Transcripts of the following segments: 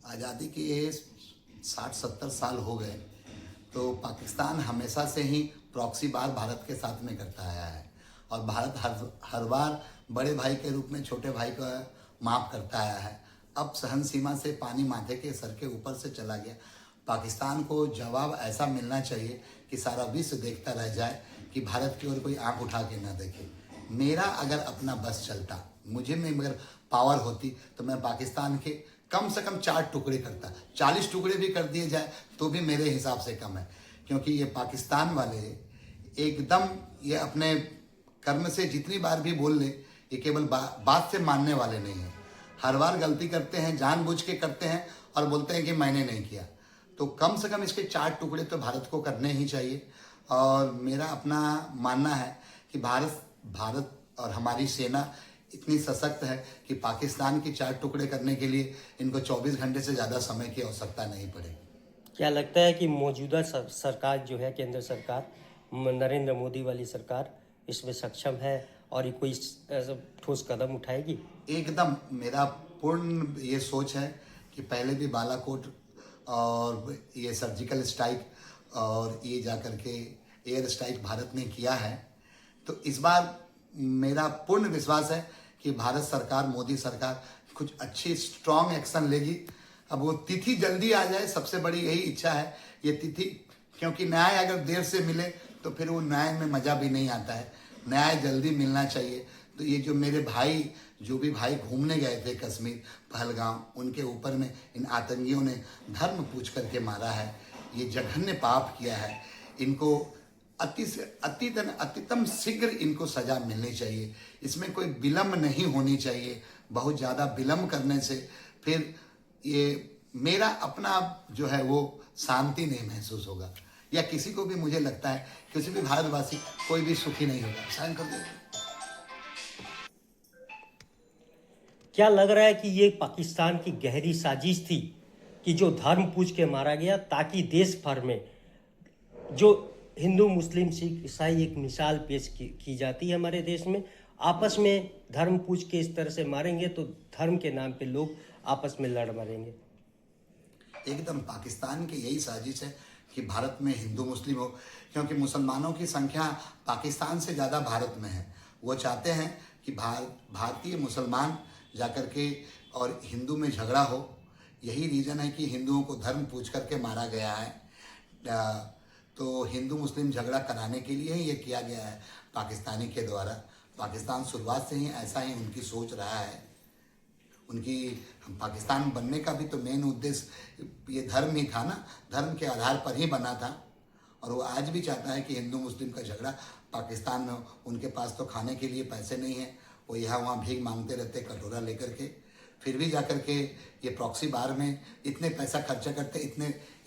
आज़ादी के 60-70 साल हो गए। तो पाकिस्तान हमेशा से ही प्रॉक्सी वार भारत के साथ में करता आया है और भारत हर बार बड़े भाई के रूप में छोटे भाई का माफ़ करता आया है। अब सहन सीमा से पानी माथे के सर के ऊपर से चला गया। पाकिस्तान को जवाब ऐसा मिलना चाहिए कि सारा विश्व देखता रह जाए कि भारत की ओर कोई आंख उठा के ना देखे। मेरा अगर अपना बस चलता, मुझे में अगर पावर होती तो मैं पाकिस्तान के कम से कम 4 टुकड़े करता। 40 टुकड़े भी कर दिए जाए तो भी मेरे हिसाब से कम है, क्योंकि ये पाकिस्तान वाले एकदम ये अपने कर्म से जितनी बार भी बोल ले, ये केवल बात से मानने वाले नहीं हैं। हर बार गलती करते हैं, जानबूझ के करते हैं और बोलते हैं कि मैंने नहीं किया। तो कम से कम इसके 4 टुकड़े तो भारत को करने ही चाहिए। और मेरा अपना मानना है कि भारत और हमारी सेना इतनी सशक्त है कि पाकिस्तान के 4 टुकड़े करने के लिए इनको 24 घंटे से ज़्यादा समय की आवश्यकता नहीं पड़ेगी। क्या लगता है कि मौजूदा सरकार जो है, केंद्र सरकार, नरेंद्र मोदी वाली सरकार, इसमें सक्षम है और ये कोई ठोस कदम उठाएगी? एकदम मेरा पूर्ण ये सोच है कि पहले भी बालाकोट और ये सर्जिकल स्ट्राइक और ये जाकर के एयर स्ट्राइक भारत ने किया है। तो इस बार मेरा पूर्ण विश्वास है कि भारत सरकार, मोदी सरकार कुछ अच्छी स्ट्रॉन्ग एक्शन लेगी। अब वो तिथि जल्दी आ जाए, सबसे बड़ी यही इच्छा है ये तिथि, क्योंकि न्याय अगर देर से मिले तो फिर वो न्याय में मज़ा भी नहीं आता है। न्याय जल्दी मिलना चाहिए। तो ये जो मेरे भाई, जो भी भाई घूमने गए थे कश्मीर, पहलगाम, उनके ऊपर में इन आतंकियों ने धर्म पूछ करके मारा है। ये जघन्य पाप किया है। इनको अतितम शीघ्र इनको सजा मिलनी चाहिए। इसमें कोई विलम्ब नहीं होनी चाहिए। बहुत ज़्यादा विलम्ब करने से फिर ये मेरा अपना जो है वो शांति नहीं महसूस होगा, या किसी को भी, मुझे लगता है किसी भी भारतवासी कोई भी सुखी नहीं होगा। साइन कर दे। क्या लग रहा है कि ये पाकिस्तान की गहरी साजिश थी कि जो धर्म पूछ के मारा गया, ताकि देश भर में जो हिंदू, मुस्लिम, सिख, ईसाई एक मिसाल पेश की जाती है हमारे देश में, आपस में धर्म पूछ के इस तरह से मारेंगे तो धर्म के नाम पे लोग आपस में लड़ मरेंगे। एकदम पाकिस्तान की यही साजिश है कि भारत में हिंदू मुस्लिम हो, क्योंकि मुसलमानों की संख्या पाकिस्तान से ज़्यादा भारत में है। वो चाहते हैं कि भारतीय मुसलमान जाकर के और हिंदू में झगड़ा हो। यही रीज़न है कि हिंदुओं को धर्म पूछ करके मारा गया है। तो हिंदू मुस्लिम झगड़ा कराने के लिए ही ये किया गया है पाकिस्तानी के द्वारा। पाकिस्तान शुरुआत से ही ऐसा ही उनकी सोच रहा है। उनकी पाकिस्तान बनने का भी तो मेन उद्देश्य ये धर्म ही था ना, धर्म के आधार पर ही बना था। और वो आज भी चाहता है कि हिंदू मुस्लिम का झगड़ा पाकिस्तान में हो। उनके पास तो खाने के लिए पैसे नहीं है, वो यहाँ वहाँ भीख मांगते रहते कटोरा लेकर के। फिर भी जाकर के ये प्रॉक्सी बार में इतने पैसा खर्चा करते,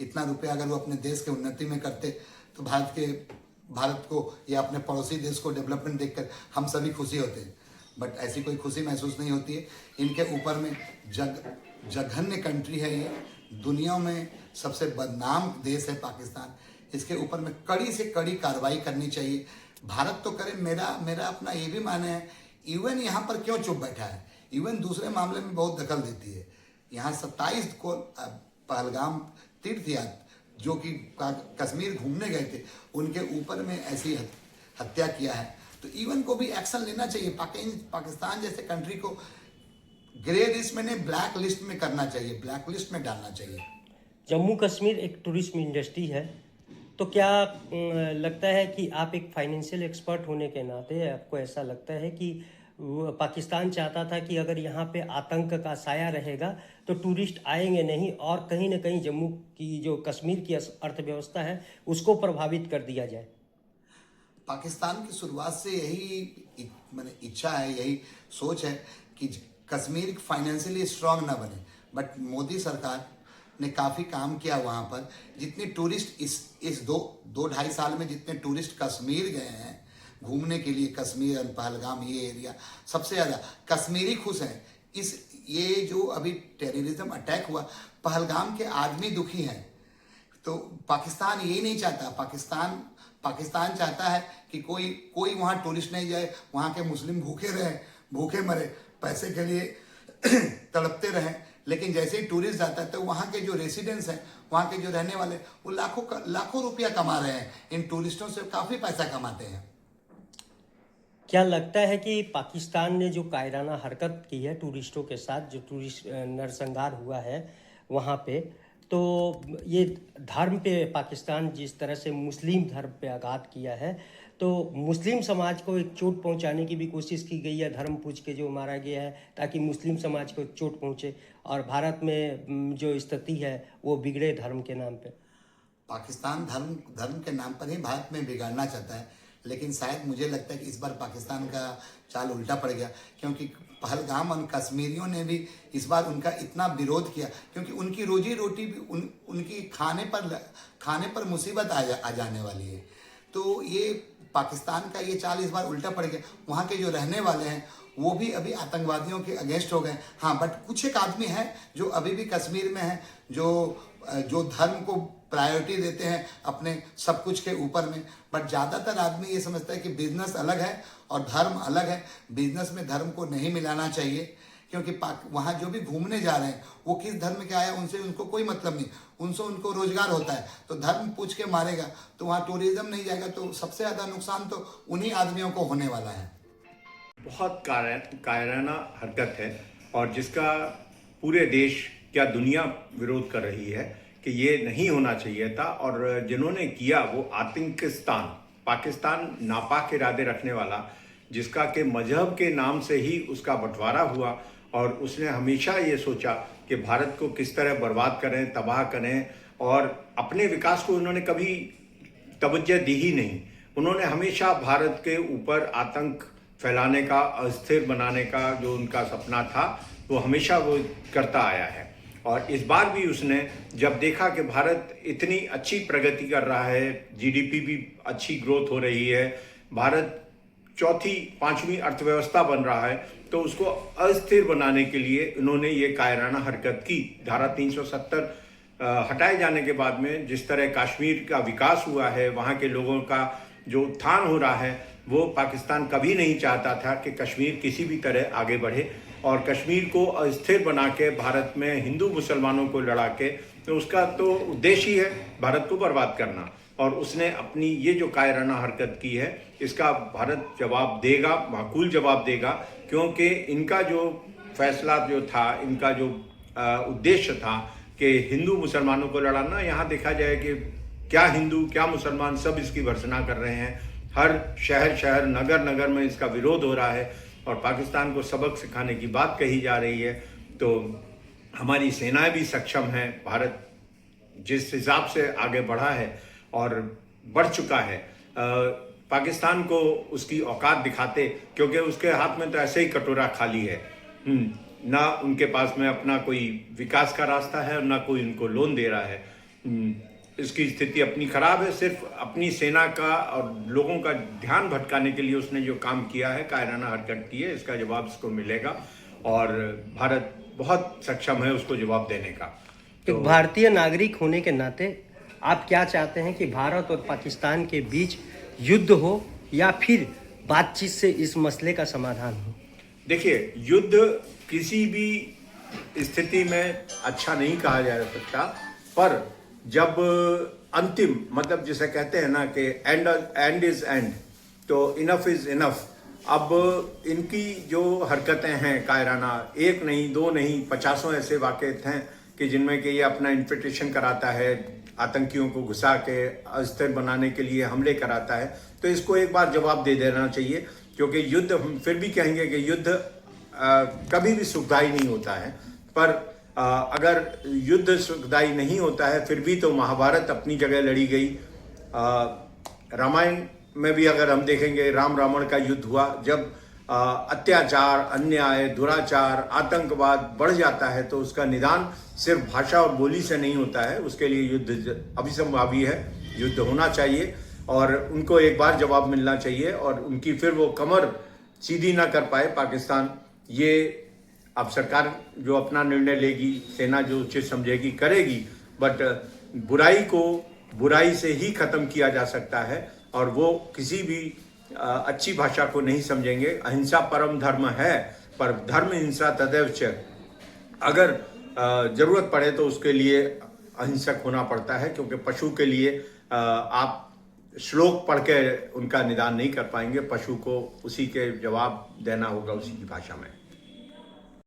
इतना रुपया अगर वो अपने देश के उन्नति में करते तो भारत को या अपने पड़ोसी देश को डेवलपमेंट देखकर हम सभी खुशी होते हैं। बट ऐसी कोई खुशी महसूस नहीं होती है। इनके ऊपर में जघन्य कंट्री है ये, दुनिया में सबसे बदनाम देश है पाकिस्तान। इसके ऊपर में कड़ी से कड़ी कार्रवाई करनी चाहिए। भारत तो करे, मेरा अपना ये भी माने है, यूएन यहाँ पर क्यों चुप बैठा है? यूएन दूसरे मामले में बहुत दखल देती है। यहाँ 27 को पहलगाम तीर्थयात्री जो कि कश्मीर घूमने गए थे, उनके ऊपर में ऐसी हत्या किया है। तो यूएन को भी एक्शन लेना चाहिए। पाकिस्तान जैसे कंट्री को ग्रे लिस्ट में नहीं, ब्लैक लिस्ट में करना चाहिए, ब्लैक लिस्ट में डालना चाहिए। जम्मू कश्मीर एक टूरिज्म इंडस्ट्री है, तो क्या लगता है कि आप एक फाइनेंशियल एक्सपर्ट होने के नाते आपको ऐसा लगता है कि पाकिस्तान चाहता था कि अगर यहाँ पे आतंक का साया रहेगा तो टूरिस्ट आएंगे नहीं और कहीं ना कहीं जम्मू की जो कश्मीर की अर्थव्यवस्था है उसको प्रभावित कर दिया जाए? पाकिस्तान की शुरुआत से यही मैंने इच्छा है, यही सोच है कि कश्मीर फाइनेंशियली स्ट्रांग ना बने। बट मोदी सरकार ने काफ़ी काम किया वहाँ पर। जितने टूरिस्ट इस दो ढाई साल में जितने टूरिस्ट कश्मीर गए हैं घूमने के लिए, कश्मीर, पहलगाम, ये एरिया, सबसे ज़्यादा कश्मीरी खुश हैं। ये जो अभी टेररिज्म अटैक हुआ, पहलगाम के आदमी दुखी हैं। तो पाकिस्तान यही नहीं चाहता। पाकिस्तान चाहता है कि कोई वहाँ टूरिस्ट नहीं जाए, वहाँ के मुस्लिम भूखे रहें, भूखे मरे, पैसे के लिए तड़पते रहें। लेकिन जैसे ही टूरिस्ट जाता है तो वहाँ के जो रेसिडेंट्स हैं, वहाँ के जो रहने वाले, वो लाखों रुपया कमा रहे हैं, इन टूरिस्टों से काफ़ी पैसा कमाते हैं। क्या लगता है कि पाकिस्तान ने जो कायराना हरकत की है टूरिस्टों के साथ, जो टूरिस्ट नरसंहार हुआ है वहाँ पे, तो ये धर्म पे पाकिस्तान जिस तरह से मुस्लिम धर्म पे आघात किया है, तो मुस्लिम समाज को एक चोट पहुंचाने की भी कोशिश की गई है, धर्म पूछ के जो मारा गया है ताकि मुस्लिम समाज को एक चोट पहुंचे और भारत में जो स्थिति है वो बिगड़े धर्म के नाम पे। पाकिस्तान धर्म धर्म के नाम पर ही भारत में बिगाड़ना चाहता है, लेकिन शायद मुझे लगता है कि इस बार पाकिस्तान का चाल उल्टा पड़ गया, क्योंकि पहलगाम और कश्मीरियों ने भी इस बार उनका इतना विरोध किया, क्योंकि उनकी रोजी रोटी भी उनकी खाने पर मुसीबत आ जाने वाली है। तो ये पाकिस्तान का ये चाल इस बार उल्टा पड़ गया। वहाँ के जो रहने वाले हैं वो भी अभी आतंकवादियों के अगेंस्ट हो गए। हाँ, बट कुछ एक आदमी हैं जो अभी भी कश्मीर में हैं, जो धर्म को प्रायोरिटी देते हैं अपने सब कुछ के ऊपर में। बट ज़्यादातर आदमी ये समझता है कि बिजनेस अलग है और धर्म अलग है। बिजनेस में धर्म को नहीं मिलाना चाहिए, क्योंकि वहाँ जो भी घूमने जा रहे हैं वो किस धर्म के आया उनसे उनको कोई मतलब नहीं, उनको रोजगार होता है। तो धर्म पूछ के मारेगा तो वहाँ टूरिज्म नहीं जाएगा, तो सबसे ज़्यादा नुकसान तो उन्हीं आदमियों को होने वाला है। बहुत कायराना हरकत है और जिसका पूरे देश क्या दुनिया विरोध कर रही है कि ये नहीं होना चाहिए था। और जिन्होंने किया वो आतंकिस्तान, पाकिस्तान नापाक इरादे रखने वाला, जिसका के मजहब के नाम से ही उसका बंटवारा हुआ और उसने हमेशा ये सोचा कि भारत को किस तरह बर्बाद करें, तबाह करें, और अपने विकास को उन्होंने कभी तवज्जो दी ही नहीं। उन्होंने हमेशा भारत के ऊपर आतंक फैलाने का, अस्थिर बनाने का जो उनका सपना था वो हमेशा वो करता आया है। और इस बार भी उसने जब देखा कि भारत इतनी अच्छी प्रगति कर रहा है, जीडीपी भी अच्छी ग्रोथ हो रही है, भारत चौथी पांचवी अर्थव्यवस्था बन रहा है, तो उसको अस्थिर बनाने के लिए उन्होंने ये कायराना हरकत की। धारा 370 हटाए जाने के बाद में जिस तरह कश्मीर का विकास हुआ है, वहाँ के लोगों का जो उत्थान हो रहा है, वो पाकिस्तान कभी नहीं चाहता था कि कश्मीर किसी भी तरह आगे बढ़े। और कश्मीर को अस्थिर बना के भारत में हिंदू मुसलमानों को लड़ा के, तो उसका तो उद्देश्य ही है भारत को बर्बाद करना। और उसने अपनी ये जो कायराना हरकत की है, इसका भारत जवाब देगा, माकूल जवाब देगा, क्योंकि इनका जो फैसला जो था, इनका जो उद्देश्य था कि हिंदू मुसलमानों को लड़ाना, यहाँ देखा जाए कि क्या हिंदू क्या मुसलमान सब इसकी भर्त्सना कर रहे हैं। हर शहर नगर नगर में इसका विरोध हो रहा है और पाकिस्तान को सबक सिखाने की बात कही जा रही है। तो हमारी सेनाएं भी सक्षम हैं। भारत जिस हिसाब से आगे बढ़ा है और बढ़ चुका है, पाकिस्तान को उसकी औकात दिखाते, क्योंकि उसके हाथ में तो ऐसे ही कटोरा खाली है, ना उनके पास में अपना कोई विकास का रास्ता है, ना कोई उनको लोन दे रहा है। इसकी स्थिति अपनी खराब है। सिर्फ अपनी सेना का और लोगों का ध्यान भटकाने के लिए उसने जो काम किया है, कायराना हरकत की है, इसका जवाब इसको मिलेगा और भारत बहुत सक्षम है उसको जवाब देने का। तो भारतीय नागरिक होने के नाते आप क्या चाहते हैं कि भारत और पाकिस्तान के बीच युद्ध हो या फिर बातचीत से इस मसले का समाधान हो? देखिए, युद्ध किसी भी स्थिति में अच्छा नहीं कहा जा सकता, पर जब अंतिम, मतलब जिसे कहते हैं ना कि एंड इज एंड, तो इनफ इज इनफ। अब इनकी जो हरकतें हैं कायराना, एक नहीं दो नहीं 50 ऐसे वाक़े हैं कि जिनमें कि ये अपना इन्फिल्ट्रेशन कराता है, आतंकियों को घुसा के अस्थिर बनाने के लिए हमले कराता है। तो इसको एक बार जवाब दे देना चाहिए, क्योंकि युद्ध, हम फिर भी कहेंगे कि युद्ध कभी भी सुखदायी नहीं होता है, पर अगर युद्ध सुखदायी नहीं होता है फिर भी तो महाभारत अपनी जगह लड़ी गई। रामायण में भी अगर हम देखेंगे, राम रावण का युद्ध हुआ, जब अत्याचार, अन्याय, दुराचार, आतंकवाद बढ़ जाता है तो उसका निदान सिर्फ भाषा और बोली से नहीं होता है, उसके लिए युद्ध अभिसंभावी है, युद्ध होना चाहिए और उनको एक बार जवाब मिलना चाहिए और उनकी फिर वो कमर सीधी ना कर पाए पाकिस्तान। ये अब सरकार जो अपना निर्णय लेगी, सेना जो उचित समझेगी करेगी, बट बुराई को बुराई से ही खत्म किया जा सकता है और वो किसी भी अच्छी भाषा को नहीं समझेंगे। अहिंसा परम धर्म है, पर धर्म हिंसा तदैव च। अगर जरूरत पड़े तो उसके लिए अहिंसक होना पड़ता है, क्योंकि पशु के लिए आप श्लोक पढ़ के उनका निदान नहीं कर पाएंगे। पशु को उसी के जवाब देना होगा, उसी की भाषा में।